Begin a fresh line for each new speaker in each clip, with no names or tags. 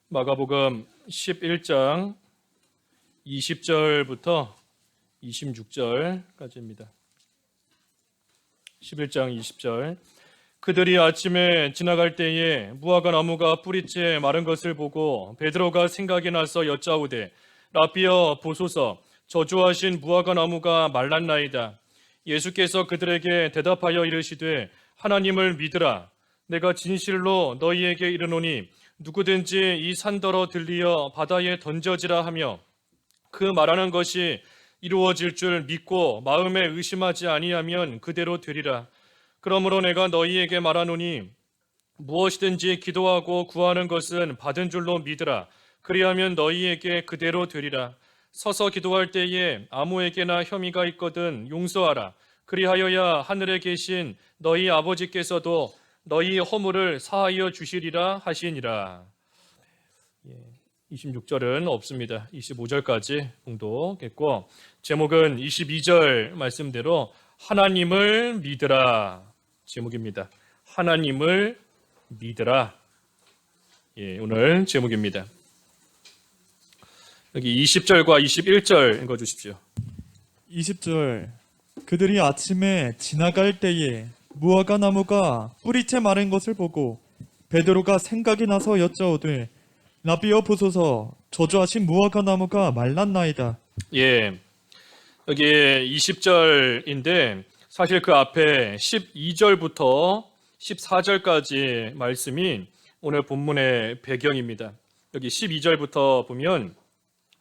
마가복음 11장 20절부터 26절까지입니다. 11장 20절. 그들이 아침에 지나갈 때에 무화과 나무가 뿌리째 마른 것을 보고 베드로가 생각이 나서 여짜오되 라비여 보소서, 저주하신 무화과 나무가 말랐나이다. 예수께서 그들에게 대답하여 이르시되 하나님을 믿으라. 내가 진실로 너희에게 이르노니 누구든지 이 산더러 들리어 바다에 던져지라 하며 그 말하는 것이 이루어질 줄 믿고 마음에 의심하지 아니하면 그대로 되리라. 그러므로 내가 너희에게 말하노니 무엇이든지 기도하고 구하는 것은 받은 줄로 믿으라. 그리하면 너희에게 그대로 되리라. 서서 기도할 때에 아무에게나 혐의가 있거든 용서하라. 그리하여야 하늘에 계신 너희 아버지께서도 너희 허물을 사하여 주시리라 하시니라. 26절은 없습니다. 25절까지 봉독했고, 제목은 22절 말씀대로 하나님을 믿으라 제목입니다. 하나님을 믿으라. 오늘 제목입니다. 여기 20절과 21절 읽어주십시오.
20절. 그들이 아침에 지나갈 때에 무화과 나무가 뿌리채 마른 것을 보고 베드로가 생각이 나서 여짜오되 라비여 보소서, 저주하신 무화과 나무가 말랐나이다.
여기 20절인데 사실 그 앞에 12절부터 14절까지 말씀이 오늘 본문의 배경입니다. 여기 12절부터 보면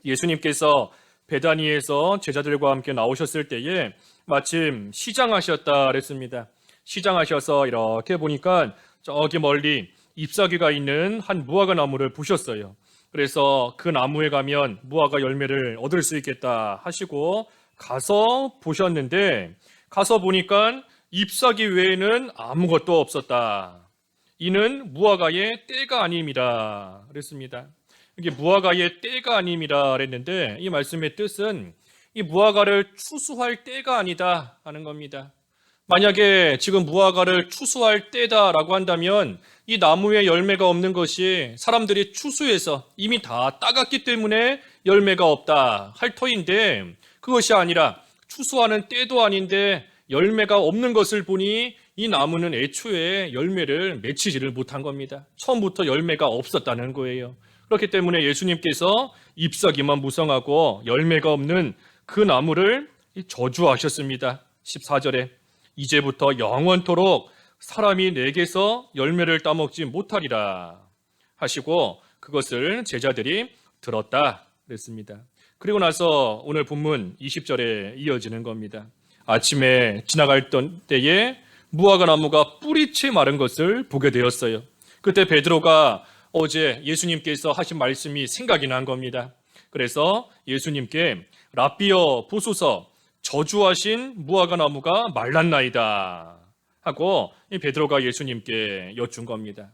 예수님께서 베다니에서 제자들과 함께 나오셨을 때에 마침 시장하셨다 그랬습니다. 시장하셔서 이렇게 보니까 저기 멀리 잎사귀가 있는 한 무화과 나무를 보셨어요. 그래서 그 나무에 가면 무화과 열매를 얻을 수 있겠다 하시고 가서 보셨는데, 가서 보니까 잎사귀 외에는 아무것도 없었다. 이는 무화과의 때가 아님이라 그랬습니다. 이게 무화과의 때가 아님이라 그랬는데 이 말씀의 뜻은 이 무화과를 추수할 때가 아니다 하는 겁니다. 만약에 지금 무화과를 추수할 때다라고 한다면 이 나무에 열매가 없는 것이 사람들이 추수해서 이미 다 따갔기 때문에 열매가 없다 할 터인데, 그것이 아니라 추수하는 때도 아닌데 열매가 없는 것을 보니 이 나무는 애초에 열매를 맺히지를 못한 겁니다. 처음부터 열매가 없었다는 거예요. 그렇기 때문에 예수님께서 잎사귀만 무성하고 열매가 없는 그 나무를 저주하셨습니다. 14절에 이제부터 영원토록 사람이 내게서 열매를 따먹지 못하리라 하시고 그것을 제자들이 들었다 그랬습니다. 그리고 나서 오늘 본문 20절에 이어지는 겁니다. 아침에 지나갈 때에 무화과 나무가 뿌리채 마른 것을 보게 되었어요. 그때 베드로가 어제 예수님께서 하신 말씀이 생각이 난 겁니다. 그래서 예수님께 라비여 보소서, 저주하신 무화과 나무가 말랐나이다 하고 이 베드로가 예수님께 여쭌 겁니다.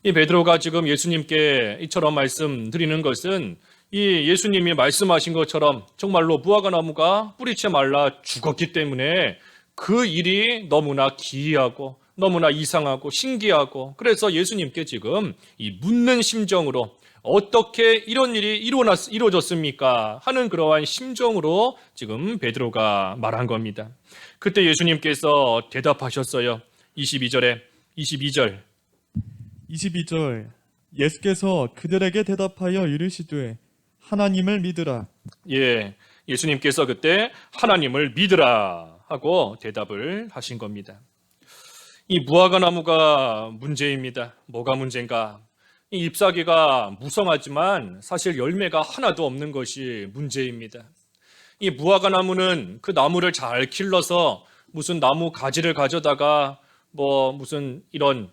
이 베드로가 지금 예수님께 이처럼 말씀드리는 것은 이 예수님이 말씀하신 것처럼 정말로 무화과 나무가 뿌리채 말라 죽었기 때문에 그 일이 너무나 기이하고 너무나 이상하고 신기하고, 그래서 예수님께 지금 이 묻는 심정으로 어떻게 이런 일이 이루어졌습니까? 하는 그러한 심정으로 지금 베드로가 말한 겁니다. 그때 예수님께서 대답하셨어요. 22절
22절. 예수께서 그들에게 대답하여 이르시되 하나님을 믿으라.
예수님께서 그때 하나님을 믿으라 하고 대답을 하신 겁니다. 이 무화과 나무가 문제입니다. 뭐가 문제인가? 이 잎사귀가 무성하지만 사실 열매가 하나도 없는 것이 문제입니다. 이 무화과 나무는 그 나무를 잘 길러서 무슨 나무 가지를 가져다가 무슨 이런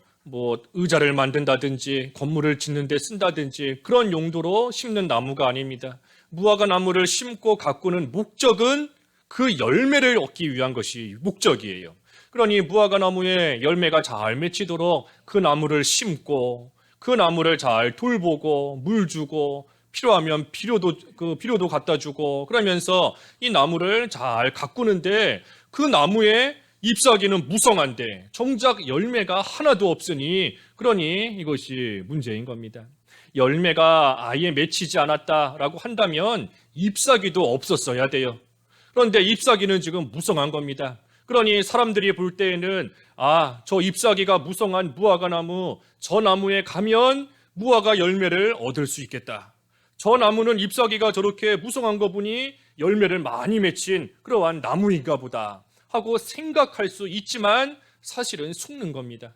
의자를 만든다든지 건물을 짓는 데 쓴다든지 그런 용도로 심는 나무가 아닙니다. 무화과 나무를 심고 가꾸는 목적은 그 열매를 얻기 위한 것이 목적이에요. 그러니 무화과 나무에 열매가 잘 맺히도록 그 나무를 심고 그 나무를 잘 돌보고 물 주고 필요하면 비료도 갖다 주고 그러면서 이 나무를 잘 가꾸는데, 그 나무에 잎사귀는 무성한데 정작 열매가 하나도 없으니 그러니 이것이 문제인 겁니다. 열매가 아예 맺히지 않았다라고 한다면 잎사귀도 없었어야 돼요. 그런데 잎사귀는 지금 무성한 겁니다. 그러니 사람들이 볼 때에는 저 잎사귀가 무성한 무화과 나무, 저 나무에 가면 무화과 열매를 얻을 수 있겠다. 저 나무는 잎사귀가 저렇게 무성한 거 보니 열매를 많이 맺힌 그러한 나무인가 보다 하고 생각할 수 있지만 사실은 속는 겁니다.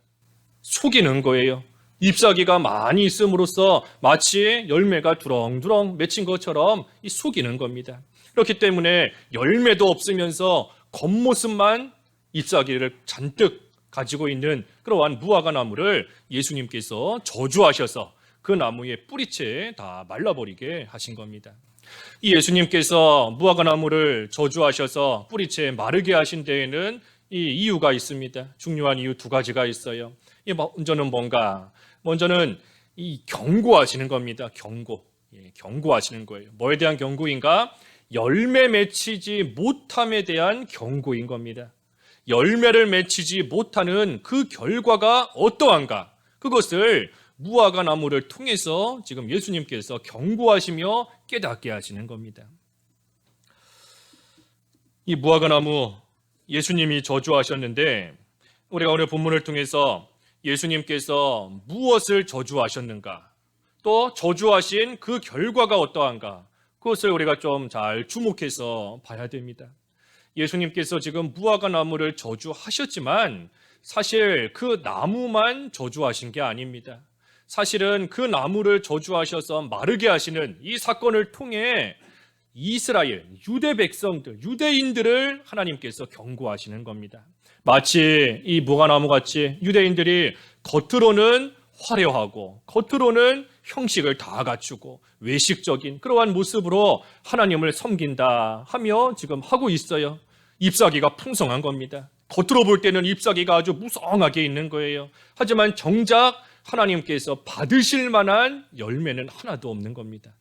속이는 거예요. 잎사귀가 많이 있음으로써 마치 열매가 두렁두렁 맺힌 것처럼 속이는 겁니다. 그렇기 때문에 열매도 없으면서 겉모습만 잎사귀를 잔뜩 가지고 있는 그러한 무화과 나무를 예수님께서 저주하셔서 그 나무의 뿌리채 다 말라버리게 하신 겁니다. 이 예수님께서 무화과 나무를 저주하셔서 뿌리채 마르게 하신 데에는 이 이유가 있습니다. 중요한 이유 두 가지가 있어요. 먼저는 뭔가? 먼저는 이 경고하시는 겁니다. 경고하시는 거예요. 뭐에 대한 경고인가? 열매 맺히지 못함에 대한 경고인 겁니다. 열매를 맺히지 못하는 그 결과가 어떠한가? 그것을 무화과 나무를 통해서 지금 예수님께서 경고하시며 깨닫게 하시는 겁니다. 이 무화과 나무 예수님이 저주하셨는데 우리가 오늘 본문을 통해서 예수님께서 무엇을 저주하셨는가? 또 저주하신 그 결과가 어떠한가? 그것을 우리가 좀 잘 주목해서 봐야 됩니다. 예수님께서 지금 무화과 나무를 저주하셨지만 사실 그 나무만 저주하신 게 아닙니다. 사실은 그 나무를 저주하셔서 마르게 하시는 이 사건을 통해 이스라엘, 유대 백성들, 유대인들을 하나님께서 경고하시는 겁니다. 마치 이 무화과나무 같이 유대인들이 겉으로는 화려하고 겉으로는 형식을 다 갖추고 외식적인 그러한 모습으로 하나님을 섬긴다 하며 지금 하고 있어요. 잎사귀가 풍성한 겁니다. 겉으로 볼 때는 잎사귀가 아주 무성하게 있는 거예요. 하지만 정작 하나님께서 받으실 만한 열매는 하나도 없는 겁니다.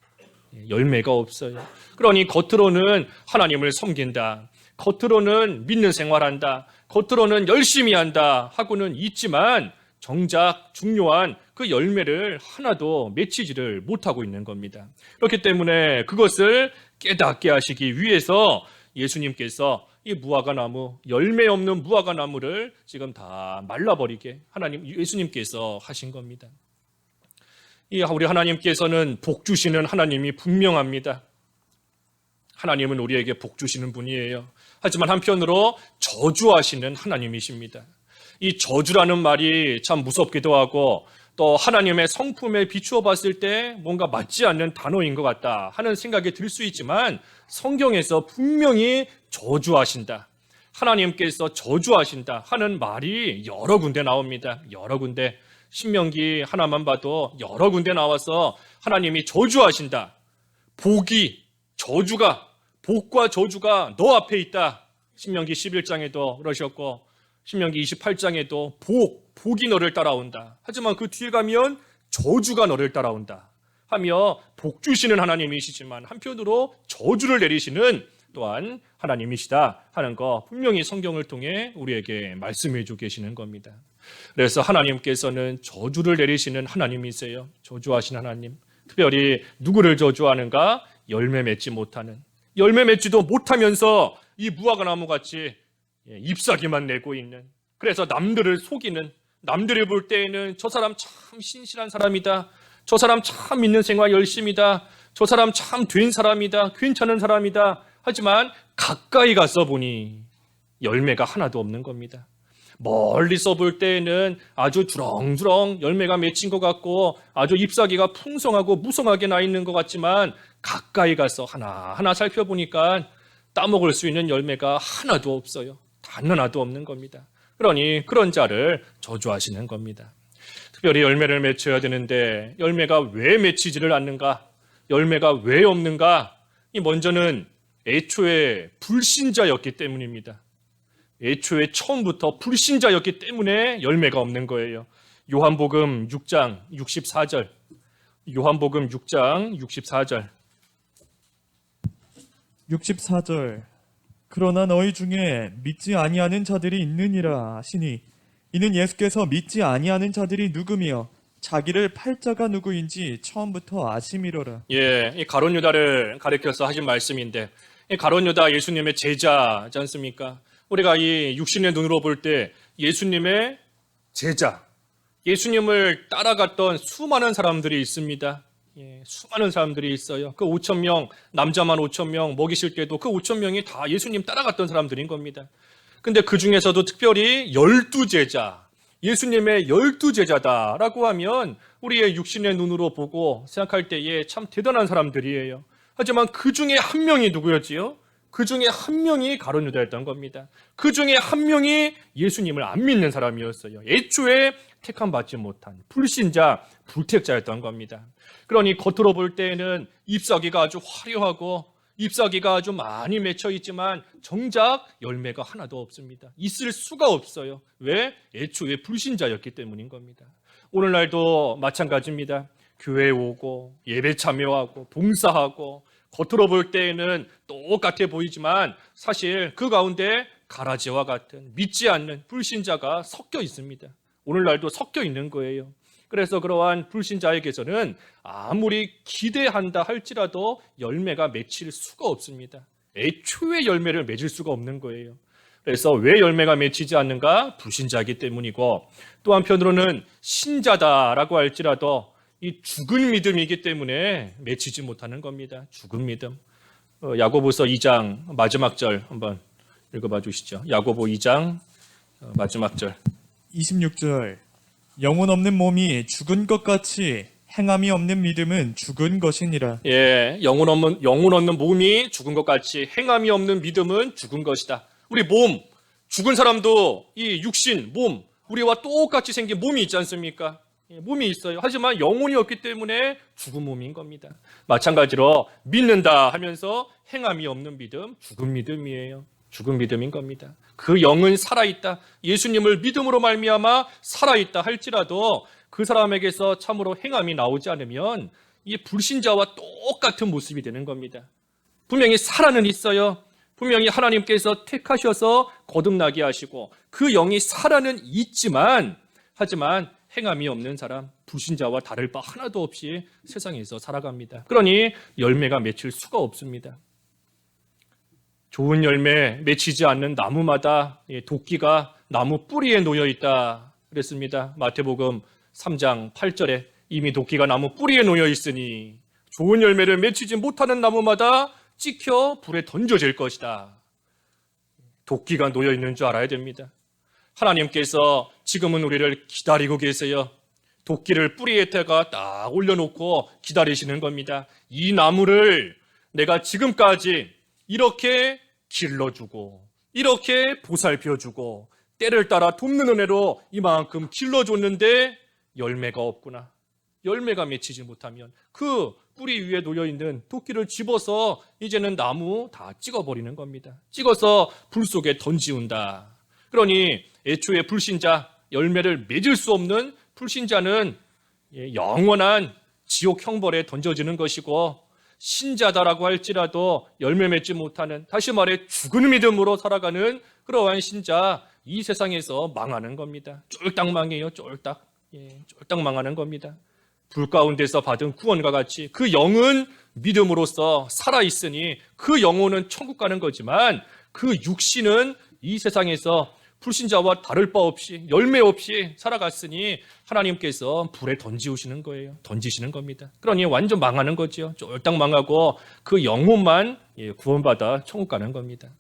열매가 없어요. 그러니 겉으로는 하나님을 섬긴다, 겉으로는 믿는 생활한다, 겉으로는 열심히 한다 하고는 있지만 정작 중요한 그 열매를 하나도 맺히지를 못하고 있는 겁니다. 그렇기 때문에 그것을 깨닫게 하시기 위해서 예수님께서 이 무화과 나무, 열매 없는 무화과 나무를 지금 다 말라버리게 예수님께서 하신 겁니다. 우리 하나님께서는 복 주시는 하나님이 분명합니다. 하나님은 우리에게 복 주시는 분이에요. 하지만 한편으로 저주하시는 하나님이십니다. 이 저주라는 말이 참 무섭기도 하고 또 하나님의 성품에 비추어 봤을 때 뭔가 맞지 않는 단어인 것 같다 하는 생각이 들 수 있지만 성경에서 분명히 저주하신다, 하나님께서 저주하신다 하는 말이 여러 군데 나옵니다. 여러 군데. 신명기 하나만 봐도 여러 군데 나와서 하나님이 저주하신다. 복과 저주가 너 앞에 있다. 신명기 11장에도 그러셨고 신명기 28장에도 복이 너를 따라온다. 하지만 그 뒤에 가면 저주가 너를 따라온다 하며 복 주시는 하나님이시지만 한편으로 저주를 내리시는 또한 하나님이시다 하는 거 분명히 성경을 통해 우리에게 말씀해 주고 계시는 겁니다. 그래서 하나님께서는 저주를 내리시는 하나님이세요. 저주하신 하나님. 특별히 누구를 저주하는가? 열매 맺지 못하는, 열매 맺지도 못하면서 이 무화과 나무같이 잎사귀만 내고 있는, 그래서 남들을 속이는, 남들이 볼 때에는 저 사람 참 신실한 사람이다, 저 사람 참 믿는 생활 열심이다, 저 사람 참 된 사람이다, 괜찮은 사람이다 하지만 가까이 가서 보니 열매가 하나도 없는 겁니다. 멀리서 볼 때에는 아주 주렁주렁 열매가 맺힌 것 같고 아주 잎사귀가 풍성하고 무성하게 나 있는 것 같지만 가까이 가서 하나하나 살펴보니까 따먹을 수 있는 열매가 하나도 없어요. 단 하나도 없는 겁니다. 그러니 그런 자를 저주하시는 겁니다. 특별히 열매를 맺혀야 되는데 열매가 왜 맺히지를 않는가? 열매가 왜 없는가? 이 먼저는 애초에 불신자였기 때문입니다. 애초에 처음부터 불신자였기 때문에 열매가 없는 거예요. 요한복음 6장 64절. 요한복음 6장 64절.
64절. 그러나 너희 중에 믿지 아니하는 자들이 있느니라 하시니 이는 예수께서 믿지 아니하는 자들이 누구며 자기를 팔자가 누구인지 처음부터 아심이로라.
예, 이 가룟 유다를 가리켜서 하신 말씀인데, 이 가룟 유다 예수님의 제자지 않습니까? 우리가 이 육신의 눈으로 볼 때 예수님의 제자, 예수님을 따라갔던 수많은 사람들이 있습니다. 예, 수많은 사람들이 있어요. 그 5천 명, 남자만 5천 명 먹이실 때도 그 5천 명이 다 예수님 따라갔던 사람들인 겁니다. 근데 그 중에서도 특별히 12제자, 예수님의 12제자다라고 하면 우리의 육신의 눈으로 보고 생각할 때에 참 대단한 사람들이에요. 하지만 그 중에 한 명이 누구였지요? 그 중에 한 명이 가룟 유다였던 겁니다. 그 중에 한 명이 예수님을 안 믿는 사람이었어요. 애초에 택함 받지 못한 불신자, 불택자였던 겁니다. 그러니 겉으로 볼 때에는 잎사귀가 아주 화려하고 잎사귀가 아주 많이 맺혀 있지만 정작 열매가 하나도 없습니다. 있을 수가 없어요. 왜? 애초에 불신자였기 때문인 겁니다. 오늘날도 마찬가지입니다. 교회에 오고 예배 참여하고 봉사하고 겉으로 볼 때에는 똑같아 보이지만 사실 그 가운데 가라지와 같은 믿지 않는 불신자가 섞여 있습니다. 오늘날도 섞여 있는 거예요. 그래서 그러한 불신자에게서는 아무리 기대한다 할지라도 열매가 맺힐 수가 없습니다. 애초에 열매를 맺을 수가 없는 거예요. 그래서 왜 열매가 맺히지 않는가? 불신자이기 때문이고, 또 한편으로는 신자다라고 할지라도 이 죽은 믿음이기 때문에 맺히지 못하는 겁니다. 죽은 믿음. 야고보서 2장 마지막 절 한번 읽어봐 주시죠. 야고보 2장 마지막 절.
26절. 영혼 없는 몸이 죽은 것 같이 행함이 없는 믿음은 죽은 것이니라.
예, 영혼 없는 몸이 죽은 것 같이 행함이 없는 믿음은 죽은 것이다. 우리 몸, 죽은 사람도 이 육신, 몸, 우리와 똑같이 생긴 몸이 있지 않습니까? 예, 몸이 있어요. 하지만 영혼이 없기 때문에 죽은 몸인 겁니다. 마찬가지로 믿는다 하면서 행함이 없는 믿음, 죽은 믿음이에요. 죽은 믿음인 겁니다. 그 영은 살아있다. 예수님을 믿음으로 말미암아 살아있다 할지라도 그 사람에게서 참으로 행함이 나오지 않으면 이 불신자와 똑같은 모습이 되는 겁니다. 분명히 살아는 있어요. 분명히 하나님께서 택하셔서 거듭나게 하시고 그 영이 살아는 있지만 하지만 행함이 없는 사람, 불신자와 다를 바 하나도 없이 세상에서 살아갑니다. 그러니 열매가 맺힐 수가 없습니다. 좋은 열매 맺히지 않는 나무마다 도끼가 나무 뿌리에 놓여 있다 그랬습니다. 마태복음 3장 8절에 이미 도끼가 나무 뿌리에 놓여 있으니 좋은 열매를 맺히지 못하는 나무마다 찍혀 불에 던져질 것이다. 도끼가 놓여 있는 줄 알아야 됩니다. 하나님께서 지금은 우리를 기다리고 계세요. 도끼를 뿌리에다가 딱 올려놓고 기다리시는 겁니다. 이 나무를 내가 지금까지 이렇게 길러주고 이렇게 보살펴주고 때를 따라 돕는 은혜로 이만큼 길러줬는데 열매가 없구나. 열매가 맺히지 못하면 그 뿌리 위에 놓여있는 도끼를 집어서 이제는 나무 다 찍어버리는 겁니다. 찍어서 불 속에 던지운다. 그러니 애초에 불신자, 열매를 맺을 수 없는 불신자는 영원한 지옥 형벌에 던져지는 것이고 신자다라고 할지라도 열매 맺지 못하는, 다시 말해 죽은 믿음으로 살아가는 그러한 신자, 이 세상에서 망하는 겁니다. 쫄딱 망해요. 쫄딱. 쫄딱 망하는 겁니다. 불 가운데서 받은 구원과 같이 그 영은 믿음으로써 살아있으니 그 영혼은 천국 가는 거지만 그 육신은 이 세상에서 불신자와 다를 바 없이 열매 없이 살아갔으니 하나님께서 불에 던지시는 거예요. 던지시는 겁니다. 그러니 완전 망하는 거죠. 쫄딱 망하고 그 영혼만 구원받아 천국 가는 겁니다.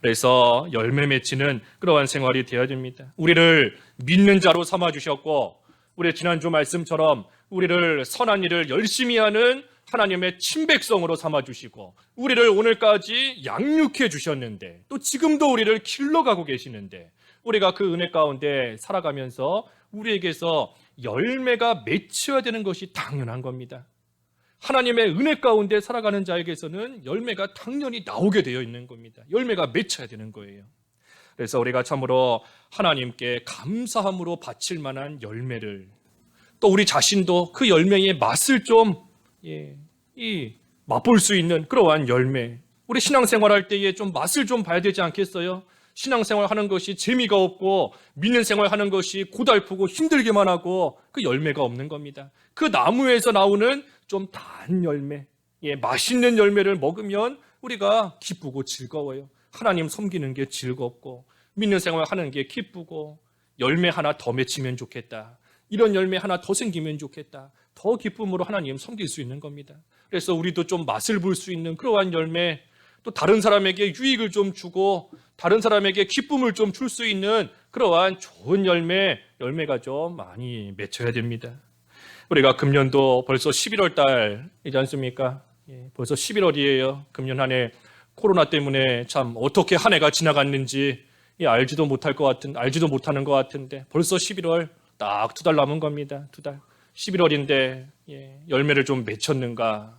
그래서 열매 맺히는 그러한 생활이 되어야 됩니다. 우리를 믿는 자로 삼아주셨고 우리 지난주 말씀처럼 우리를 선한 일을 열심히 하는 하나님의 친백성으로 삼아주시고 우리를 오늘까지 양육해 주셨는데 또 지금도 우리를 길러가고 계시는데 우리가 그 은혜 가운데 살아가면서 우리에게서 열매가 맺혀야 되는 것이 당연한 겁니다. 하나님의 은혜 가운데 살아가는 자에게서는 열매가 당연히 나오게 되어 있는 겁니다. 열매가 맺혀야 되는 거예요. 그래서 우리가 참으로 하나님께 감사함으로 바칠 만한 열매를, 또 우리 자신도 그 열매의 맛을 좀 맛볼 수 있는 그러한 열매, 우리 신앙생활 할 때에 좀 맛을 좀 봐야 되지 않겠어요? 신앙생활 하는 것이 재미가 없고 믿는 생활 하는 것이 고달프고 힘들기만 하고 그 열매가 없는 겁니다. 그 나무에서 나오는 좀 단 열매, 맛있는 열매를 먹으면 우리가 기쁘고 즐거워요. 하나님 섬기는 게 즐겁고 믿는 생활 하는 게 기쁘고 열매 하나 더 맺히면 좋겠다. 이런 열매 하나 더 생기면 좋겠다. 더 기쁨으로 하나님 섬길 수 있는 겁니다. 그래서 우리도 좀 맛을 볼 수 있는 그러한 열매, 또 다른 사람에게 유익을 좀 주고 다른 사람에게 기쁨을 좀 줄 수 있는 그러한 좋은 열매가 좀 많이 맺혀야 됩니다. 우리가 금년도 벌써 11월 달이지 않습니까? 벌써 11월이에요. 금년 한 해 코로나 때문에 참 어떻게 한 해가 지나갔는지 알지도 못하는 것 같은데 벌써 11월 딱 2달 남은 겁니다. 2달. 11월인데 열매를 좀 맺혔는가?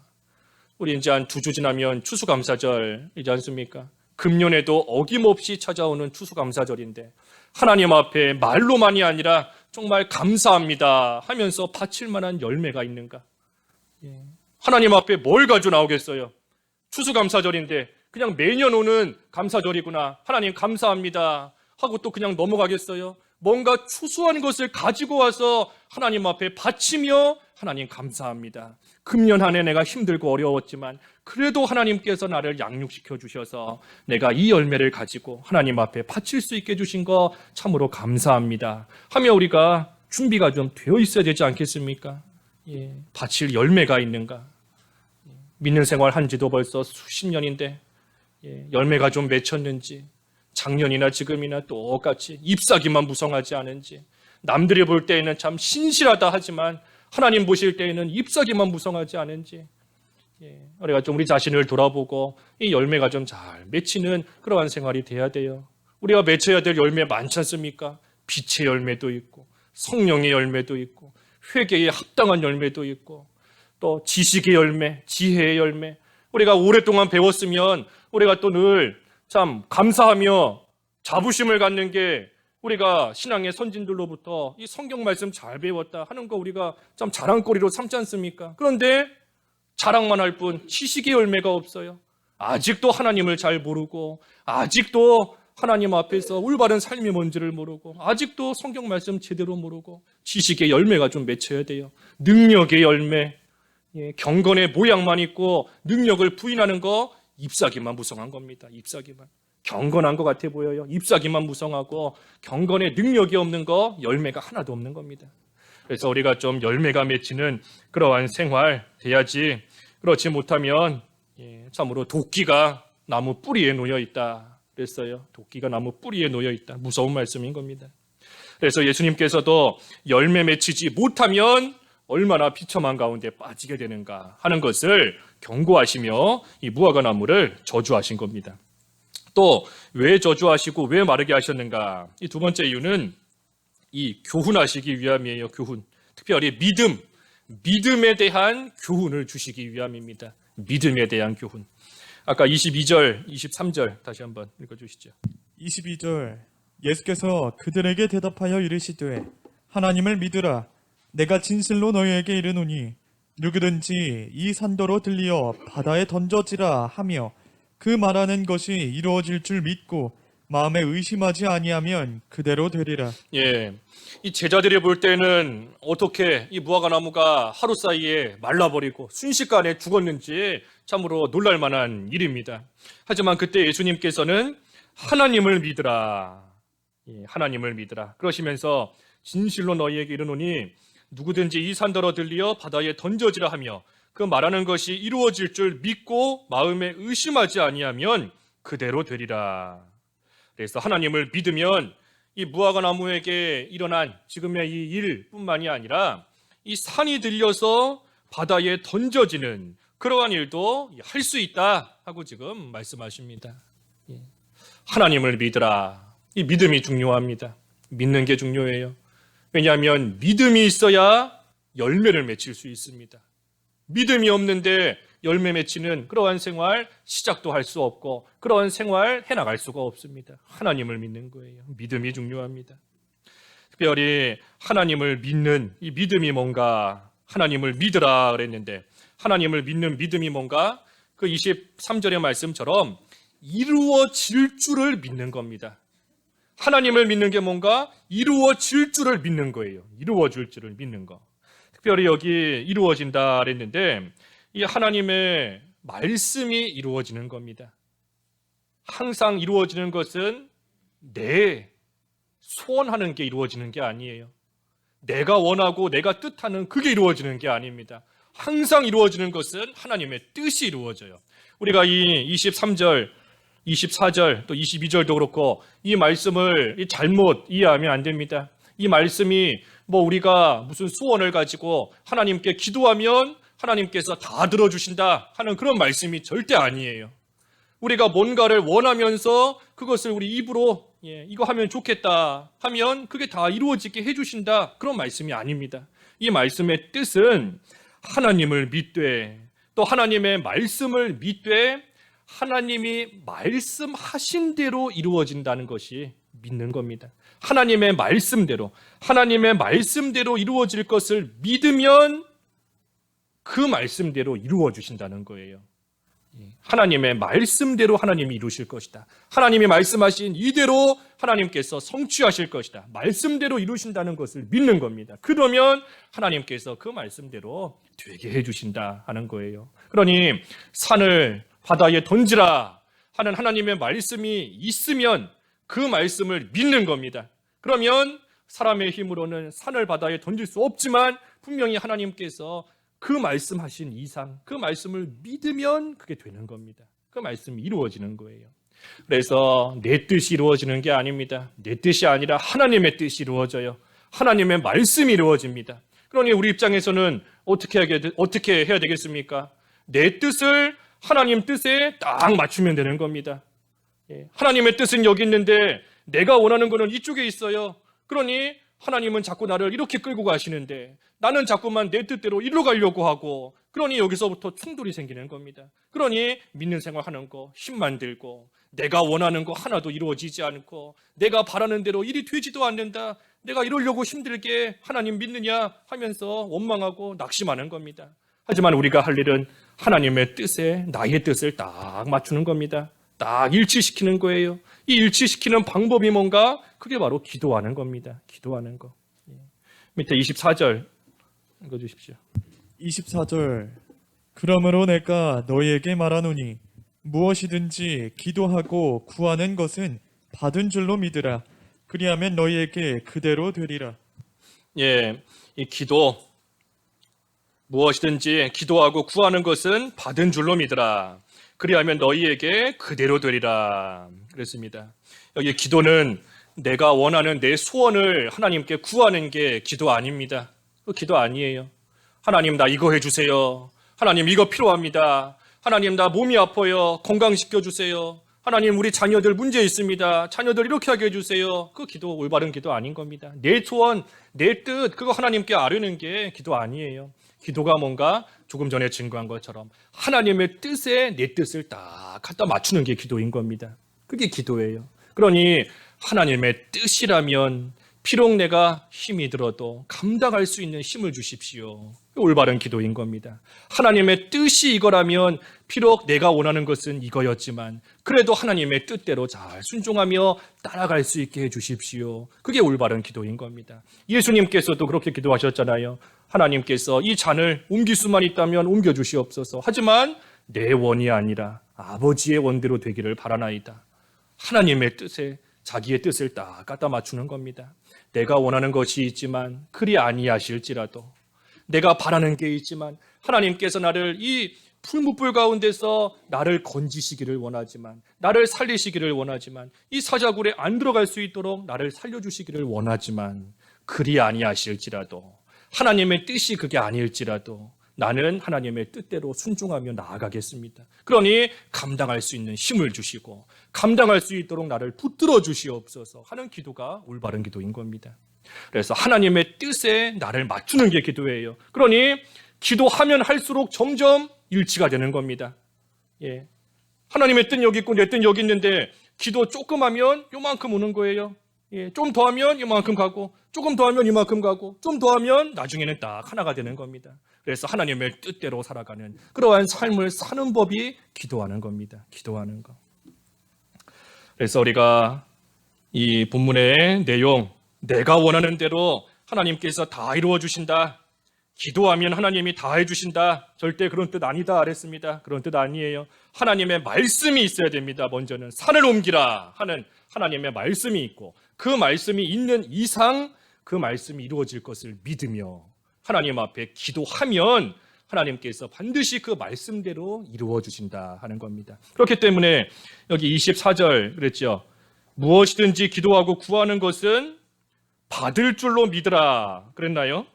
우리 이제 한 2주 지나면 추수감사절이지 않습니까? 금년에도 어김없이 찾아오는 추수감사절인데 하나님 앞에 말로만이 아니라 정말 감사합니다 하면서 바칠 만한 열매가 있는가? 하나님 앞에 뭘 가지고 나오겠어요? 추수감사절인데 그냥 매년 오는 감사절이구나. 하나님 감사합니다 하고 또 그냥 넘어가겠어요? 뭔가 추수한 것을 가지고 와서 하나님 앞에 바치며 하나님 감사합니다. 금년 한 해 내가 힘들고 어려웠지만 그래도 하나님께서 나를 양육시켜 주셔서 내가 이 열매를 가지고 하나님 앞에 바칠 수 있게 해주신 거 참으로 감사합니다 하며 우리가 준비가 좀 되어 있어야 되지 않겠습니까? 바칠 열매가 있는가? 믿는 생활 한 지도 벌써 수십 년인데 열매가 좀 맺혔는지, 작년이나 지금이나 똑같이 잎사귀만 무성하지 않은지, 남들이 볼 때에는 참 신실하다 하지만 하나님 보실 때에는 잎사귀만 무성하지 않은지, 우리가 좀 우리 자신을 돌아보고 이 열매가 좀 잘 맺히는 그러한 생활이 돼야 돼요. 우리가 맺혀야 될 열매 많지 않습니까? 빛의 열매도 있고 성령의 열매도 있고 회개에 합당한 열매도 있고 또 지식의 열매, 지혜의 열매. 우리가 오랫동안 배웠으면 우리가 또 늘 참 감사하며 자부심을 갖는 게 우리가 신앙의 선진들로부터 이 성경 말씀 잘 배웠다 하는 거 우리가 참 자랑거리로 삼지 않습니까? 그런데 자랑만 할 뿐 지식의 열매가 없어요. 아직도 하나님을 잘 모르고 아직도 하나님 앞에서 올바른 삶이 뭔지를 모르고 아직도 성경 말씀 제대로 모르고 지식의 열매가 좀 맺혀야 돼요. 능력의 열매, 경건의 모양만 있고 능력을 부인하는 거 잎사귀만 무성한 겁니다. 잎사귀만. 경건한 것 같아 보여요. 잎사귀만 무성하고 경건의 능력이 없는 거 열매가 하나도 없는 겁니다. 그래서 우리가 좀 열매가 맺히는 그러한 생활 돼야지. 그렇지 못하면 참으로 도끼가 나무 뿌리에 놓여 있다 그랬어요. 도끼가 나무 뿌리에 놓여 있다. 무서운 말씀인 겁니다. 그래서 예수님께서도 열매 맺히지 못하면 얼마나 비참한 가운데 빠지게 되는가 하는 것을 경고하시며 이 무화과 나무를 저주하신 겁니다. 또 왜 저주하시고 왜 마르게 하셨는가? 이 두 번째 이유는 이 교훈하시기 위함이에요. 교훈. 특별히 믿음에 대한 교훈을 주시기 위함입니다. 믿음에 대한 교훈. 아까 22절, 23절 다시 한번 읽어주시죠.
22절 예수께서 그들에게 대답하여 이르시되 하나님을 믿으라. 내가 진실로 너희에게 이르노니 누구든지 이 산더러 들리어 바다에 던져지라 하며 그 말하는 것이 이루어질 줄 믿고 마음에 의심하지 아니하면 그대로 되리라.
이 제자들이 볼 때는 어떻게 이 무화과 나무가 하루 사이에 말라버리고 순식간에 죽었는지 참으로 놀랄만한 일입니다. 하지만 그때 예수님께서는 하나님을 믿으라. 하나님을 믿으라. 그러시면서 진실로 너희에게 이르노니 누구든지 이 산더러 들리어 바다에 던져지라 하며 그 말하는 것이 이루어질 줄 믿고 마음에 의심하지 아니하면 그대로 되리라. 그래서 하나님을 믿으면 이 무화과 나무에게 일어난 지금의 이 일뿐만이 아니라 이 산이 들려서 바다에 던져지는 그러한 일도 할 수 있다 하고 지금 말씀하십니다. 하나님을 믿으라. 이 믿음이 중요합니다. 믿는 게 중요해요. 왜냐하면 믿음이 있어야 열매를 맺힐 수 있습니다. 믿음이 없는데 열매 맺히는 그러한 생활 시작도 할 수 없고 그러한 생활 해나갈 수가 없습니다. 하나님을 믿는 거예요. 믿음이 중요합니다. 특별히 하나님을 믿는 이 믿음이 뭔가, 하나님을 믿으라 그랬는데 하나님을 믿는 믿음이 뭔가, 그 23절의 말씀처럼 이루어질 줄을 믿는 겁니다. 하나님을 믿는 게 뭔가 이루어질 줄을 믿는 거예요. 이루어질 줄을 믿는 거. 특별히 여기 이루어진다 그랬는데 이 하나님의 말씀이 이루어지는 겁니다. 항상 이루어지는 것은 내 소원하는 게 이루어지는 게 아니에요. 내가 원하고 내가 뜻하는 그게 이루어지는 게 아닙니다. 항상 이루어지는 것은 하나님의 뜻이 이루어져요. 우리가 이 23절, 24절, 또 22절도 그렇고 이 말씀을 잘못 이해하면 안 됩니다. 이 말씀이 뭐 우리가 무슨 소원을 가지고 하나님께 기도하면 하나님께서 다 들어주신다 하는 그런 말씀이 절대 아니에요. 우리가 뭔가를 원하면서 그것을 우리 입으로 이거 하면 좋겠다 하면 그게 다 이루어지게 해주신다 그런 말씀이 아닙니다. 이 말씀의 뜻은 하나님을 믿되 또 하나님의 말씀을 믿되 하나님이 말씀하신 대로 이루어진다는 것이 믿는 겁니다. 하나님의 말씀대로 이루어질 것을 믿으면 그 말씀대로 이루어 주신다는 거예요. 하나님의 말씀대로 하나님이 이루실 것이다. 하나님이 말씀하신 이대로 하나님께서 성취하실 것이다. 말씀대로 이루신다는 것을 믿는 겁니다. 그러면 하나님께서 그 말씀대로 되게 해주신다 하는 거예요. 그러니 산을 바다에 던지라 하는 하나님의 말씀이 있으면 그 말씀을 믿는 겁니다. 그러면 사람의 힘으로는 산을 바다에 던질 수 없지만 분명히 하나님께서 그 말씀하신 이상 그 말씀을 믿으면 그게 되는 겁니다. 그 말씀이 이루어지는 거예요. 그래서 내 뜻이 이루어지는 게 아닙니다. 내 뜻이 아니라 하나님의 뜻이 이루어져요. 하나님의 말씀이 이루어집니다. 그러니 우리 입장에서는 어떻게 해야 되겠습니까? 내 뜻을 하나님 뜻에 딱 맞추면 되는 겁니다. 하나님의 뜻은 여기 있는데 내가 원하는 거는 이쪽에 있어요. 그러니 하나님은 자꾸 나를 이렇게 끌고 가시는데 나는 자꾸만 내 뜻대로 이리로 가려고 하고 그러니 여기서부터 충돌이 생기는 겁니다. 그러니 믿는 생활하는 거 힘만 들고 내가 원하는 거 하나도 이루어지지 않고 내가 바라는 대로 일이 되지도 않는다. 내가 이러려고 힘들게 하나님 믿느냐 하면서 원망하고 낙심하는 겁니다. 하지만 우리가 할 일은 하나님의 뜻에 나의 뜻을 딱 맞추는 겁니다. 딱 일치시키는 거예요. 이 일치시키는 방법이 뭔가? 그게 바로 기도하는 겁니다. 기도하는 거. 밑에 24절 읽어주십시오.
24절 그러므로 내가 너희에게 말하노니 무엇이든지 기도하고 구하는 것은 받은 줄로 믿으라. 그리하면 너희에게 그대로 되리라.
이 기도 무엇이든지 기도하고 구하는 것은 받은 줄로 믿으라. 그리하면 너희에게 그대로 되리라. 그랬습니다. 여기 기도는 내가 원하는 내 소원을 하나님께 구하는 게 기도 아닙니다. 그 기도 아니에요. 하나님 나 이거 해주세요. 하나님 이거 필요합니다. 하나님 나 몸이 아파요. 건강시켜주세요. 하나님 우리 자녀들 문제 있습니다. 자녀들 이렇게 하게 해주세요. 그 기도 올바른 기도 아닌 겁니다. 내 소원, 내 뜻 그거 하나님께 아뢰는 게 기도 아니에요. 기도가 뭔가 조금 전에 증거한 것처럼 하나님의 뜻에 내 뜻을 딱 갖다 맞추는 게 기도인 겁니다. 그게 기도예요. 그러니 하나님의 뜻이라면 비록 내가 힘이 들어도 감당할 수 있는 힘을 주십시오. 올바른 기도인 겁니다. 하나님의 뜻이 이거라면 비록 내가 원하는 것은 이거였지만 그래도 하나님의 뜻대로 잘 순종하며 따라갈 수 있게 해주십시오. 그게 올바른 기도인 겁니다. 예수님께서도 그렇게 기도하셨잖아요. 하나님께서 이 잔을 옮길 수만 있다면 옮겨주시옵소서. 하지만 내 원이 아니라 아버지의 원대로 되기를 바라나이다. 하나님의 뜻에 자기의 뜻을 딱 갖다 맞추는 겁니다. 내가 원하는 것이 있지만 그리 아니하실지라도 내가 바라는 게 있지만 하나님께서 나를 이 풀무불 가운데서 나를 건지시기를 원하지만 나를 살리시기를 원하지만 이 사자굴에 안 들어갈 수 있도록 나를 살려주시기를 원하지만 그리 아니하실지라도 하나님의 뜻이 그게 아닐지라도 나는 하나님의 뜻대로 순종하며 나아가겠습니다. 그러니 감당할 수 있는 힘을 주시고 감당할 수 있도록 나를 붙들어 주시옵소서 하는 기도가 올바른 기도인 겁니다. 그래서 하나님의 뜻에 나를 맞추는 게 기도예요. 그러니 기도하면 할수록 점점 일치가 되는 겁니다. 하나님의 뜻 여기 있고 내 뜻 여기 있는데 기도 조금 하면 요만큼 오는 거예요. 좀 더 하면 이만큼 가고 조금 더 하면 이만큼 가고 좀 더 하면 나중에는 딱 하나가 되는 겁니다. 그래서 하나님의 뜻대로 살아가는 그러한 삶을 사는 법이 기도하는 겁니다. 기도하는 거. 그래서 우리가 이 본문의 내용, 내가 원하는 대로 하나님께서 다 이루어 주신다. 기도하면 하나님이 다 해주신다. 절대 그런 뜻 아니다 그랬습니다. 그런 뜻 아니에요. 하나님의 말씀이 있어야 됩니다. 먼저는 산을 옮기라 하는 하나님의 말씀이 있고, 그 말씀이 있는 이상 그 말씀이 이루어질 것을 믿으며 하나님 앞에 기도하면 하나님께서 반드시 그 말씀대로 이루어 주신다 하는 겁니다. 그렇기 때문에 여기 24절 그랬죠. 무엇이든지 기도하고 구하는 것은 받을 줄로 믿으라 그랬나요?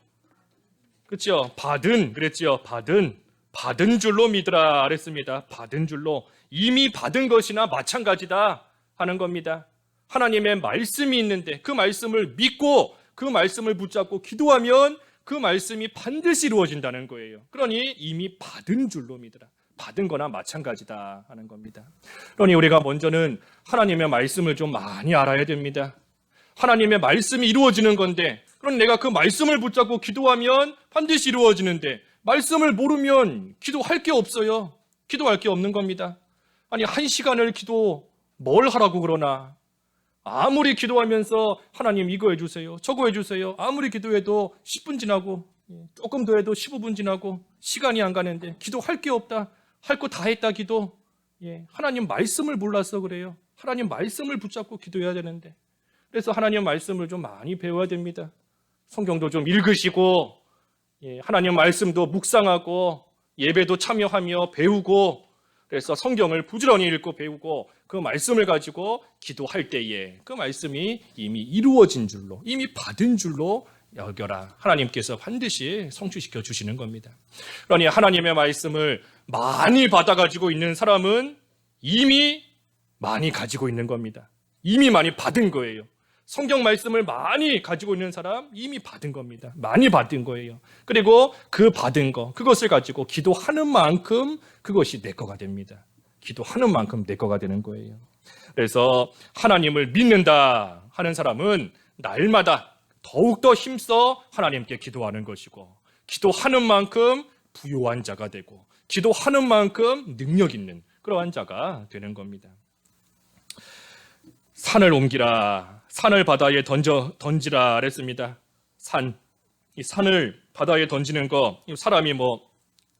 그렇죠? 그랬죠? 받은 줄로 믿으라 그랬습니다. 받은 줄로, 이미 받은 것이나 마찬가지다 하는 겁니다. 하나님의 말씀이 있는데 그 말씀을 믿고 그 말씀을 붙잡고 기도하면 그 말씀이 반드시 이루어진다는 거예요. 그러니 이미 받은 줄로 믿으라. 받은 거나 마찬가지다 하는 겁니다. 그러니 우리가 먼저는 하나님의 말씀을 좀 많이 알아야 됩니다. 하나님의 말씀이 이루어지는 건데, 그럼 내가 그 말씀을 붙잡고 기도하면 반드시 이루어지는데, 말씀을 모르면 기도할 게 없어요. 기도할 게 없는 겁니다. 아니, 1시간을 기도 뭘 하라고 그러나, 아무리 기도하면서 하나님 이거 해주세요, 저거 해주세요, 아무리 기도해도 10분 지나고 조금 더 해도 15분 지나고 시간이 안 가는데 기도할 게 없다, 할 거 다 했다 기도. 하나님 말씀을 몰라서 그래요. 하나님 말씀을 붙잡고 기도해야 되는데, 그래서 하나님 말씀을 좀 많이 배워야 됩니다. 성경도 좀 읽으시고, 하나님 말씀도 묵상하고, 예배도 참여하며 배우고, 그래서 성경을 부지런히 읽고 배우고 그 말씀을 가지고 기도할 때에 그 말씀이 이미 이루어진 줄로, 이미 받은 줄로 여겨라. 하나님께서 반드시 성취시켜 주시는 겁니다. 그러니 하나님의 말씀을 많이 받아가지고 있는 사람은 이미 많이 가지고 있는 겁니다. 이미 많이 받은 거예요. 성경 말씀을 많이 가지고 있는 사람 이미 받은 겁니다. 많이 받은 거예요. 그리고 그 받은 거, 그것을 가지고 기도하는 만큼 그것이 내 거가 됩니다. 기도하는 만큼 내 거가 되는 거예요. 그래서 하나님을 믿는다 하는 사람은 날마다 더욱더 힘써 하나님께 기도하는 것이고, 기도하는 만큼 부요한 자가 되고, 기도하는 만큼 능력 있는 그러한 자가 되는 겁니다. 산을 옮기라, 산을 바다에 던지라 그랬습니다. 이 산을 바다에 던지는 거, 사람이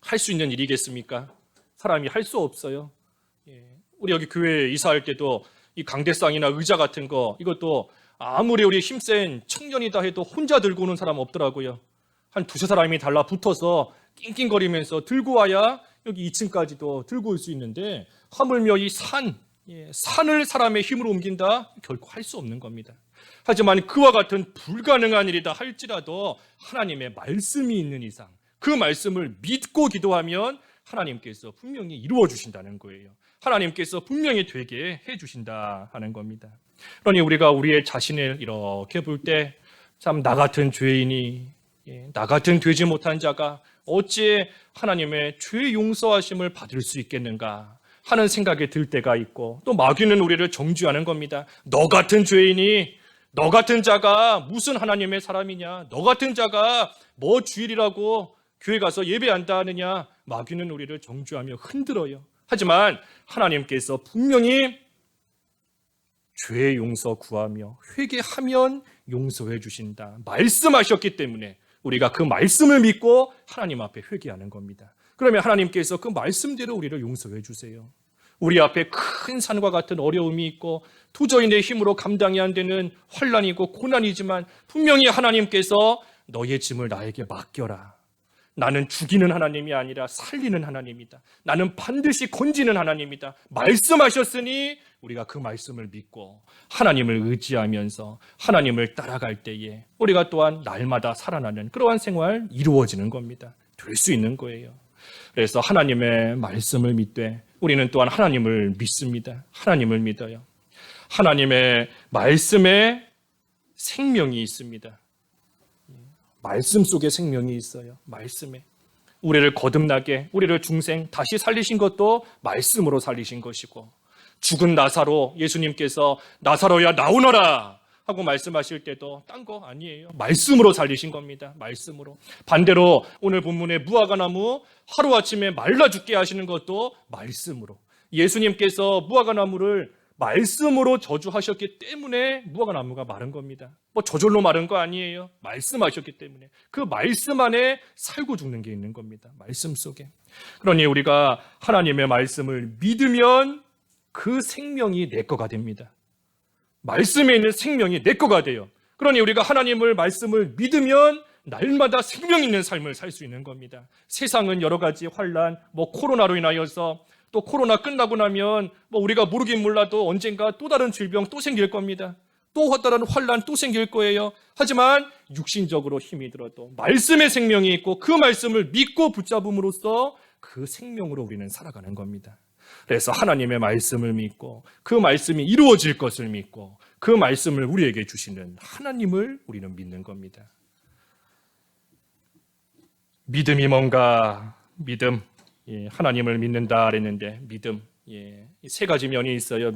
할 수 있는 일이겠습니까? 사람이 할 수 없어요. 우리 여기 교회 이사할 때도 이 강대상이나 의자 같은 거, 이것도 아무리 우리 힘센 청년이다 해도 혼자 들고 오는 사람 없더라고요. 한 두세 사람이 달라붙어서 낑낑거리면서 들고 와야 여기 2층까지도 들고 올 수 있는데, 하물며 이 산을 사람의 힘으로 옮긴다? 결코 할 수 없는 겁니다. 하지만 그와 같은 불가능한 일이다 할지라도 하나님의 말씀이 있는 이상, 그 말씀을 믿고 기도하면 하나님께서 분명히 이루어 주신다는 거예요. 하나님께서 분명히 되게 해 주신다 하는 겁니다. 그러니 우리가 우리의 자신을 이렇게 볼 때, 참 나 같은 죄인이, 나 같은 되지 못한 자가 어찌 하나님의 죄 용서하심을 받을 수 있겠는가 하는 생각이 들 때가 있고, 또 마귀는 우리를 정죄하는 겁니다. 너 같은 죄인이, 너 같은 자가 무슨 하나님의 사람이냐, 너 같은 자가 뭐 주일이라고 교회 가서 예배한다 하느냐. 마귀는 우리를 정죄하며 흔들어요. 하지만 하나님께서 분명히 죄 용서 구하며 회개하면 용서해 주신다 말씀하셨기 때문에 우리가 그 말씀을 믿고 하나님 앞에 회개하는 겁니다. 그러면 하나님께서 그 말씀대로 우리를 용서해 주세요. 우리 앞에 큰 산과 같은 어려움이 있고 도저히 내 힘으로 감당이 안 되는 환난이고 고난이지만 분명히 하나님께서 너의 짐을 나에게 맡겨라. 나는 죽이는 하나님이 아니라 살리는 하나님이다. 나는 반드시 건지는 하나님이다. 말씀하셨으니 우리가 그 말씀을 믿고 하나님을 의지하면서 하나님을 따라갈 때에 우리가 또한 날마다 살아나는 그러한 생활 이루어지는 겁니다. 될 수 있는 거예요. 그래서 하나님의 말씀을 믿되 우리는 또한 하나님을 믿습니다. 하나님을 믿어요. 하나님의 말씀에 생명이 있습니다. 말씀 속에 생명이 있어요. 말씀에. 우리를 거듭나게, 우리를 중생 다시 살리신 것도 말씀으로 살리신 것이고, 죽은 나사로 예수님께서 나사로야 나오너라 하고 말씀하실 때도 딴 거 아니에요. 말씀으로 살리신 겁니다. 말씀으로. 반대로 오늘 본문의 무화과나무 하루아침에 말라 죽게 하시는 것도 말씀으로. 예수님께서 무화과나무를 말씀으로 저주하셨기 때문에 무화과 나무가 마른 겁니다. 뭐 저절로 마른 거 아니에요. 말씀하셨기 때문에. 그 말씀 안에 살고 죽는 게 있는 겁니다. 말씀 속에. 그러니 우리가 하나님의 말씀을 믿으면 그 생명이 내 거가 됩니다. 말씀에 있는 생명이 내 거가 돼요. 그러니 우리가 하나님을 말씀을 믿으면 날마다 생명 있는 삶을 살 수 있는 겁니다. 세상은 여러 가지 환란, 코로나로 인하여서 또 코로나 끝나고 나면 우리가 모르긴 몰라도 언젠가 또 다른 질병 또 생길 겁니다. 또 다른 환란 또 생길 거예요. 하지만 육신적으로 힘이 들어도 말씀의 생명이 있고 그 말씀을 믿고 붙잡음으로써 그 생명으로 우리는 살아가는 겁니다. 그래서 하나님의 말씀을 믿고 그 말씀이 이루어질 것을 믿고 그 말씀을 우리에게 주시는 하나님을 우리는 믿는 겁니다. 믿음이 뭔가? 믿음. 하나님을 믿는다 그랬는데 믿음. 세 가지 면이 있어요.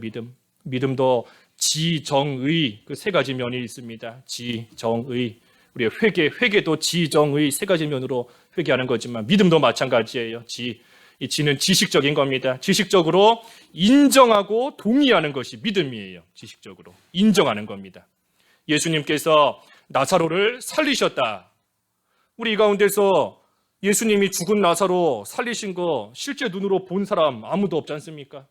믿음도 지, 정, 의 그 세 가지 면이 있습니다. 지, 정, 의. 우리 회개도 지, 정, 의 세 가지 면으로 회개하는 거지만 믿음도 마찬가지예요. 이 지는 지식적인 겁니다. 지식적으로 인정하고 동의하는 것이 믿음이에요. 지식적으로 인정하는 겁니다. 예수님께서 나사로를 살리셨다. 우리 이 가운데서 예수님이 죽은 나사로 살리신 거 실제 눈으로 본 사람 아무도 없지 않습니까?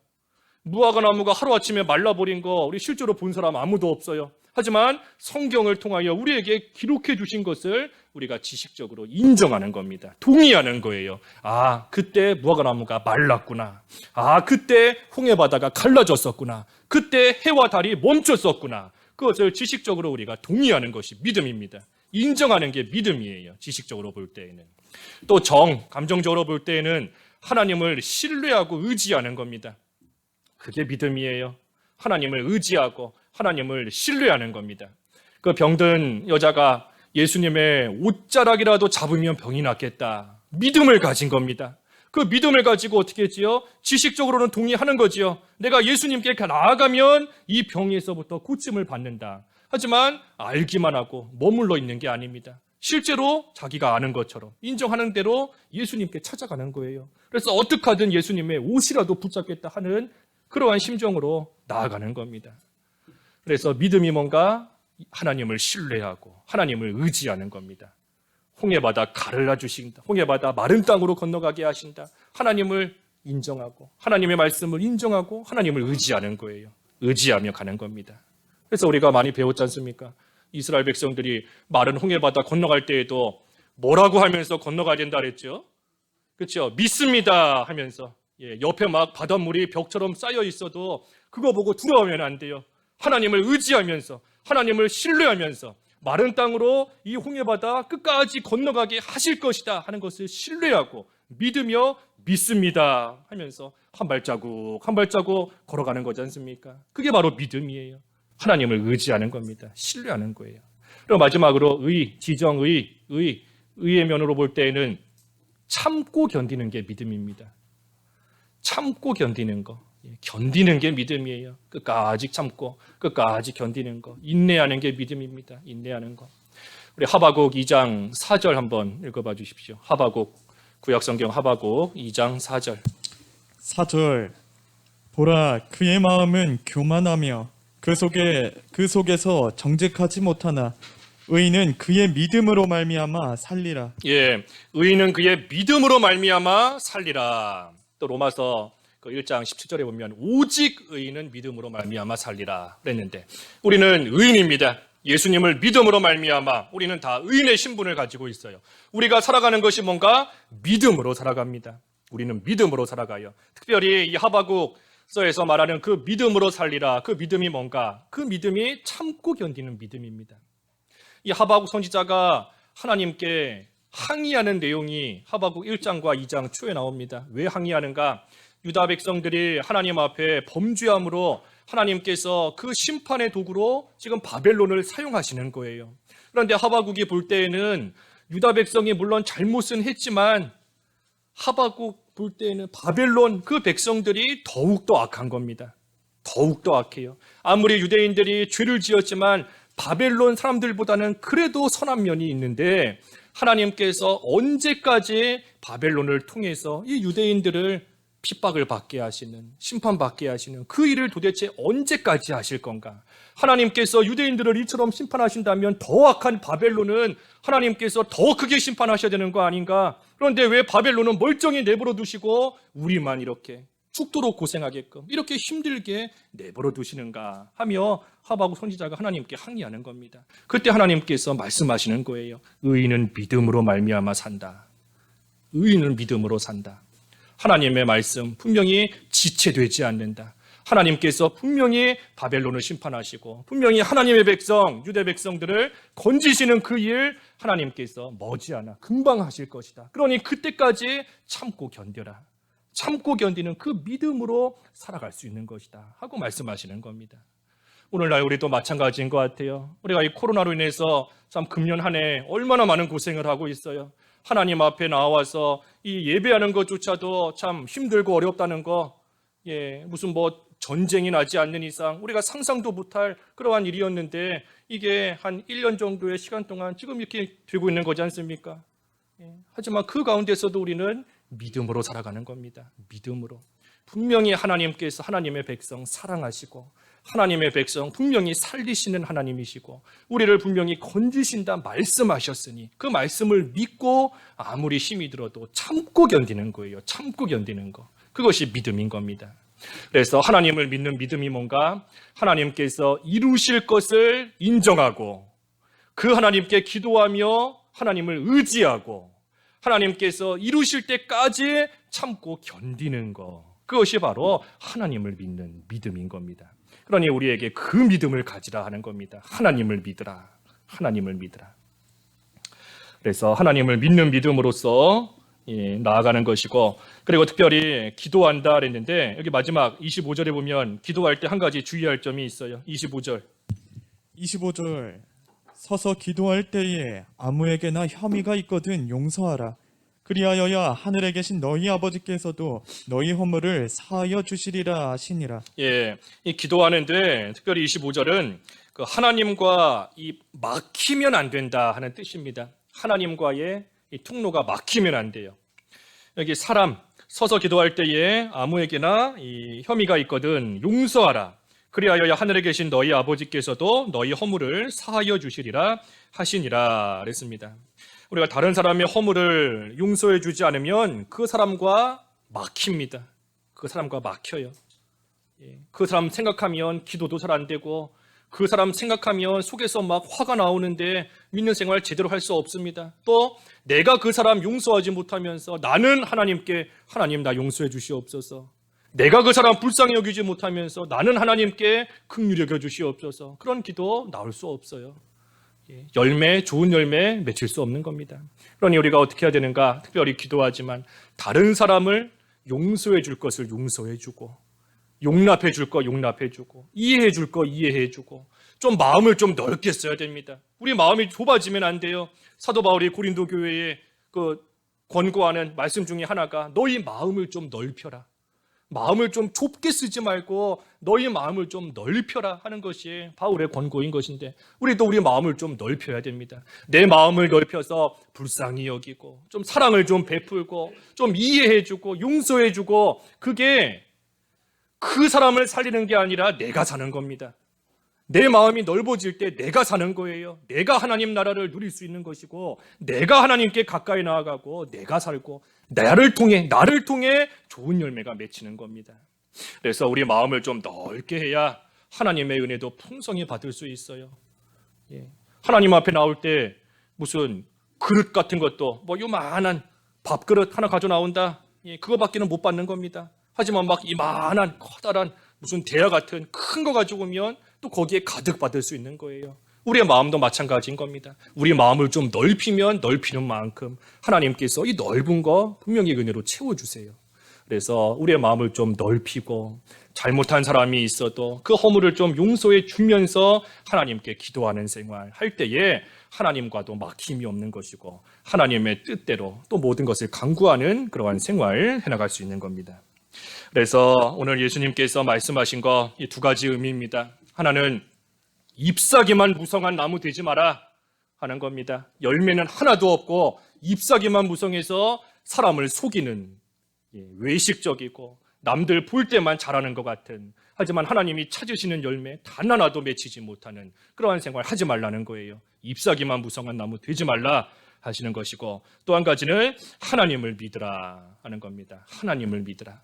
무화과 나무가 하루아침에 말라버린 거 우리 실제로 본 사람 아무도 없어요. 하지만 성경을 통하여 우리에게 기록해 주신 것을 우리가 지식적으로 인정하는 겁니다. 동의하는 거예요. 아, 그때 무화과 나무가 말랐구나. 아, 그때 홍해바다가 갈라졌었구나. 그때 해와 달이 멈췄었구나. 그것을 지식적으로 우리가 동의하는 것이 믿음입니다. 인정하는 게 믿음이에요. 지식적으로 볼 때에는. 또 감정적으로 볼 때에는 하나님을 신뢰하고 의지하는 겁니다. 그게 믿음이에요. 하나님을 의지하고 하나님을 신뢰하는 겁니다. 그 병든 여자가 예수님의 옷자락이라도 잡으면 병이 낫겠다. 믿음을 가진 겁니다. 그 믿음을 가지고 어떻게 했지요? 지식적으로는 동의하는 거지요. 내가 예수님께 나아가면 이 병에서부터 고침을 받는다. 하지만 알기만 하고 머물러 있는 게 아닙니다. 실제로 자기가 아는 것처럼 인정하는 대로 예수님께 찾아가는 거예요. 그래서 어떻게 하든 예수님의 옷이라도 붙잡겠다 하는 그러한 심정으로 나아가는 겁니다. 그래서 믿음이 뭔가? 하나님을 신뢰하고 하나님을 의지하는 겁니다. 홍해바다 갈라주신다. 홍해바다 마른 땅으로 건너가게 하신다. 하나님을 인정하고 하나님의 말씀을 인정하고 하나님을 의지하는 거예요. 의지하며 가는 겁니다. 그래서 우리가 많이 배웠지 않습니까? 이스라엘 백성들이 마른 홍해바다 건너갈 때에도 뭐라고 하면서 건너가야 된다 그랬죠? 그렇죠? 믿습니다 하면서 옆에 막 바닷물이 벽처럼 쌓여 있어도 그거 보고 두려워하면 안 돼요. 하나님을 의지하면서 하나님을 신뢰하면서 마른 땅으로 이 홍해바다 끝까지 건너가게 하실 것이다 하는 것을 신뢰하고 믿으며 믿습니다 하면서 한 발자국 한 발자국 걸어가는 거지 않습니까? 그게 바로 믿음이에요. 하나님을 의지하는 겁니다. 신뢰하는 거예요. 그리고 마지막으로 지정의, 의의 면으로 볼 때에는 참고 견디는 게 믿음입니다. 참고 견디는 거. 견디는 게 믿음이에요. 끝까지 참고 끝까지 견디는 거. 인내하는 게 믿음입니다. 인내하는 거. 우리 하바국 2장 4절 한번 읽어봐 주십시오. 구약성경 하바국 2장 4절.
4절. 보라, 그의 마음은 교만하며 그 속에서 정직하지 못하나 의인은 그의 믿음으로 말미암아 살리라.
의인은 그의 믿음으로 말미암아 살리라. 또 로마서 1장 17절에 보면 오직 의인은 믿음으로 말미암아 살리라 그랬는데 우리는 의인입니다. 예수님을 믿음으로 말미암아 우리는 다 의인의 신분을 가지고 있어요. 우리가 살아가는 것이 뭔가? 믿음으로 살아갑니다. 우리는 믿음으로 살아가요. 특별히 이 하바국서에서 말하는 그 믿음으로 살리라. 그 믿음이 뭔가? 그 믿음이 참고 견디는 믿음입니다. 이 하바국 선지자가 하나님께 항의하는 내용이 하바국 1장과 2장 초에 나옵니다. 왜 항의하는가? 유다 백성들이 하나님 앞에 범죄함으로 하나님께서 그 심판의 도구로 지금 바벨론을 사용하시는 거예요. 그런데 하바국이 볼 때에는 유다 백성이 물론 잘못은 했지만 하바국 볼 때에는 바벨론 그 백성들이 더욱더 악한 겁니다. 더욱더 악해요. 아무리 유대인들이 죄를 지었지만 바벨론 사람들보다는 그래도 선한 면이 있는데 하나님께서 언제까지 바벨론을 통해서 이 유대인들을 핍박을 받게 하시는, 심판받게 하시는 그 일을 도대체 언제까지 하실 건가? 하나님께서 유대인들을 이처럼 심판하신다면 더 악한 바벨론은 하나님께서 더 크게 심판하셔야 되는 거 아닌가? 그런데 왜 바벨론은 멀쩡히 내버려 두시고 우리만 이렇게 죽도록 고생하게끔 이렇게 힘들게 내버려 두시는가 하며 하박국 선지자가 하나님께 항의하는 겁니다. 그때 하나님께서 말씀하시는 거예요. 의인은 믿음으로 말미암아 산다. 의인은 믿음으로 산다. 하나님의 말씀 분명히 지체되지 않는다. 하나님께서 분명히 바벨론을 심판하시고 분명히 하나님의 백성, 유대 백성들을 건지시는 그 일 하나님께서 머지않아 금방 하실 것이다. 그러니 그때까지 참고 견뎌라. 참고 견디는 그 믿음으로 살아갈 수 있는 것이다 하고 말씀하시는 겁니다. 오늘날 우리도 마찬가지인 것 같아요. 우리가 이 코로나로 인해서 참 금년 한 해 얼마나 많은 고생을 하고 있어요. 하나님 앞에 나와서 이 예배하는 것조차도 참 힘들고 어렵다는 거, 무슨 뭐 전쟁이 나지 않는 이상 우리가 상상도 못할 그러한 일이었는데 이게 한 1년 정도의 시간 동안 지금 이렇게 되고 있는 거지 않습니까? 하지만 그 가운데서도 우리는 믿음으로 살아가는 겁니다. 믿음으로. 분명히 하나님께서 하나님의 백성 사랑하시고 하나님의 백성 분명히 살리시는 하나님이시고 우리를 분명히 건지신다 말씀하셨으니 그 말씀을 믿고 아무리 힘이 들어도 참고 견디는 거예요. 참고 견디는 거. 그것이 믿음인 겁니다. 그래서 하나님을 믿는 믿음이 뭔가? 하나님께서 이루실 것을 인정하고 그 하나님께 기도하며 하나님을 의지하고 하나님께서 이루실 때까지 참고 견디는 거. 그것이 바로 하나님을 믿는 믿음인 겁니다. 그러니 우리에게 그 믿음을 가지라 하는 겁니다. 하나님을 믿으라. 하나님을 믿으라. 그래서 하나님을 믿는 믿음으로써 나아가는 것이고, 그리고 특별히 기도한다 그랬는데 여기 마지막 25절에 보면 기도할 때 한 가지 주의할 점이 있어요. 25절.
서서 기도할 때에 아무에게나 혐의가 있거든 용서하라. 그리하여야 하늘에 계신 너희 아버지께서도 너희 허물을 사하여 주시리라 하시니라.
이 기도하는데 특별히 25절은 그 하나님과 이 막히면 안 된다 하는 뜻입니다. 하나님과의 이 통로가 막히면 안 돼요. 여기 사람 서서 기도할 때에 아무에게나 이 혐의가 있거든 용서하라. 그리하여 하늘에 계신 너희 아버지께서도 너희 허물을 사하여 주시리라 하시니라 그랬습니다. 우리가 다른 사람의 허물을 용서해 주지 않으면 그 사람과 막힙니다. 그 사람과 막혀요. 그 사람 생각하면 기도도 잘 안 되고 그 사람 생각하면 속에서 막 화가 나오는데 믿는 생활 제대로 할 수 없습니다. 또 내가 그 사람 용서하지 못하면서 나는 하나님께 하나님 나 용서해 주시옵소서. 내가 그 사람 불쌍히 여기지 못하면서 나는 하나님께 긍휼히 여겨 주시옵소서. 그런 기도 나올 수 없어요. 열매, 좋은 열매 맺힐 수 없는 겁니다. 그러니 우리가 어떻게 해야 되는가? 특별히 기도하지만 다른 사람을 용서해 줄 것을 용서해 주고 용납해 줄 거 용납해 주고 이해해 줄 거 이해해 주고 좀 마음을 좀 넓게 써야 됩니다. 우리 마음이 좁아지면 안 돼요. 사도 바울이 고린도 교회에 그 권고하는 말씀 중에 하나가 너희 마음을 좀 넓혀라. 마음을 좀 좁게 쓰지 말고 너희 마음을 좀 넓혀라 하는 것이 바울의 권고인 것인데 우리도 우리 마음을 좀 넓혀야 됩니다. 내 마음을 넓혀서 불쌍히 여기고 좀 사랑을 좀 베풀고 좀 이해해주고 용서해주고 그게 그 사람을 살리는 게 아니라 내가 사는 겁니다. 내 마음이 넓어질 때 내가 사는 거예요. 내가 하나님 나라를 누릴 수 있는 것이고 내가 하나님께 가까이 나아가고 내가 살고 나를 통해 좋은 열매가 맺히는 겁니다. 그래서 우리 마음을 좀 넓게 해야 하나님의 은혜도 풍성히 받을 수 있어요. 하나님 앞에 나올 때 무슨 그릇 같은 것도 뭐 요만한 밥그릇 하나 가져 나온다. 그거밖에는 못 받는 겁니다. 하지만 막 이만한 커다란 무슨 대야 같은 큰 거 가지고 오면 또 거기에 가득 받을 수 있는 거예요. 우리의 마음도 마찬가지인 겁니다. 우리 마음을 좀 넓히면 넓히는 만큼 하나님께서 이 넓은 거 분명히 은혜로 채워주세요. 그래서 우리의 마음을 좀 넓히고 잘못한 사람이 있어도 그 허물을 좀 용서해 주면서 하나님께 기도하는 생활 할 때에 하나님과도 막힘이 없는 것이고 하나님의 뜻대로 또 모든 것을 강구하는 그러한 생활 해나갈 수 있는 겁니다. 그래서 오늘 예수님께서 말씀하신 거 이 두 가지 의미입니다. 하나는 잎사귀만 무성한 나무 되지 마라 하는 겁니다. 열매는 하나도 없고 잎사귀만 무성해서 사람을 속이는 외식적이고 남들 볼 때만 잘하는 것 같은, 하지만 하나님이 찾으시는 열매 단 하나도 맺히지 못하는 그러한 생활 하지 말라는 거예요. 잎사귀만 무성한 나무 되지 말라 하시는 것이고, 또 한 가지는 하나님을 믿으라 하는 겁니다. 하나님을 믿으라.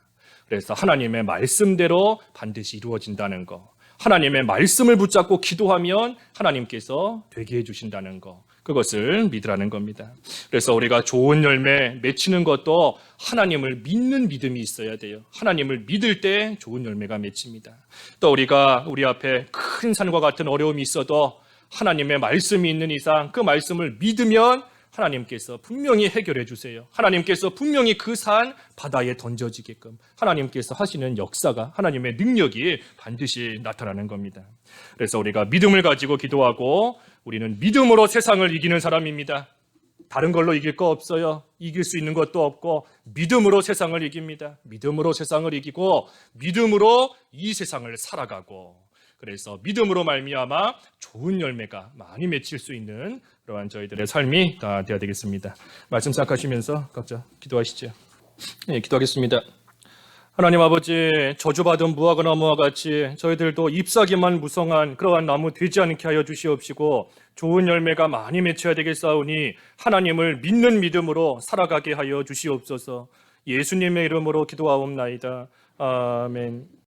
그래서 하나님의 말씀대로 반드시 이루어진다는 거, 하나님의 말씀을 붙잡고 기도하면 하나님께서 되게 해주신다는 거, 그것을 믿으라는 겁니다. 그래서 우리가 좋은 열매 맺히는 것도 하나님을 믿는 믿음이 있어야 돼요. 하나님을 믿을 때 좋은 열매가 맺힙니다. 또 우리가 우리 앞에 큰 산과 같은 어려움이 있어도 하나님의 말씀이 있는 이상 그 말씀을 믿으면 하나님께서 분명히 해결해 주세요. 하나님께서 분명히 그 산 바다에 던져지게끔 하나님께서 하시는 역사가, 하나님의 능력이 반드시 나타나는 겁니다. 그래서 우리가 믿음을 가지고 기도하고, 우리는 믿음으로 세상을 이기는 사람입니다. 다른 걸로 이길 거 없어요. 이길 수 있는 것도 없고, 믿음으로 세상을 이깁니다. 믿음으로 세상을 이기고, 믿음으로 이 세상을 살아가고, 그래서 믿음으로 말미암아 좋은 열매가 많이 맺힐 수 있는 그러한 저희들의 삶이 다 되어야 되겠습니다. 말씀 생각하시면서 각자 기도하시죠. 네, 기도하겠습니다. 하나님 아버지, 저주받은 무화과 나무와 같이 저희들도 잎사귀만 무성한 그러한 나무 되지 않게 하여 주시옵시고, 좋은 열매가 많이 맺혀야 되겠사오니 하나님을 믿는 믿음으로 살아가게 하여 주시옵소서. 예수님의 이름으로 기도하옵나이다. 아멘.